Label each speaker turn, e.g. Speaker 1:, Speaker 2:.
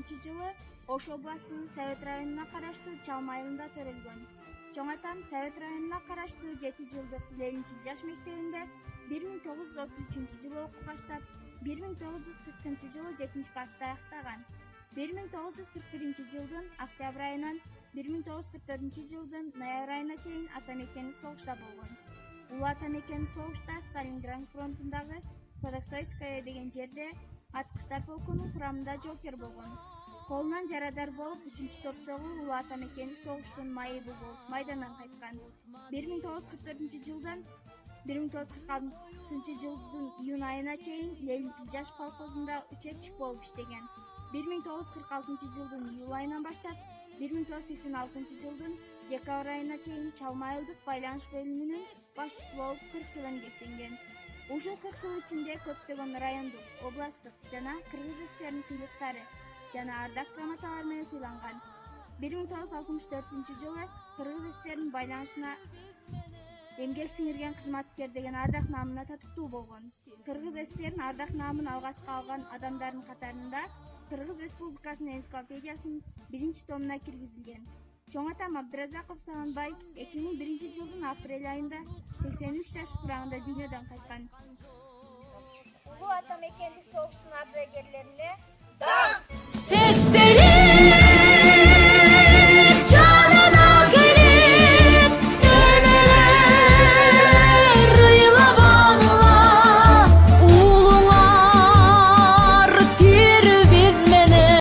Speaker 1: жылы Ош областынын Совет районуна караштуу Чалма айылында төрөлгөн. Чоң атам Совет районуна караштуу 7 жылдык Ленинчи жаш мектебинде 1933 жылы окуп баштап, 1940 жылы 7-классты аяктаган. 1941 жылдын октябрь айынан 1944 жылдын ноябрь айына чейин атамекендик согушта болгон. Улуу атамекендик согушта Сталинград фронтундагы Подоксойская деген жерде аткычтар полкунун курамында жокер болгон. Колунан жарадар болуп 3-топтогу улуу атамекендик согуштун майыбы болуп майдандан кайткан. 1944 жылдан 1946 жылдын июнь айына чейин Ленинчи жаш колхозунда учетчик болуп иштеген. 1946 жылдын июль айынан баштап 1986 жылдын декабрь айына чейин Чалма айылдык байланыш бөлүмүнүн башчысы болуп 40 жыл эмгектенген. Ушул 40 жыл ичинде көптөгөн райондук, областтык жана Кыргыз ССРнин сыйлыктары жана ардак грамоталар менен сыйланган. 1964 жылы Кыргыз ССРнин байланышына эмгек сиңирген кызматкер деген ардак наамына татыктуу болгон. Кыргыз ССРнин ардак наамын алгачкы алган адамдардын катарында Кыргыз Республикасынын энциклопедиясынын 1-томуна киргизилген. Чоң атам Абдыразаков Сагынбай 2001 жылдын апрель айында 83 жаш курагында дүйнөдөн кайткан. Улуу атамекендик согуштун ардагерлерине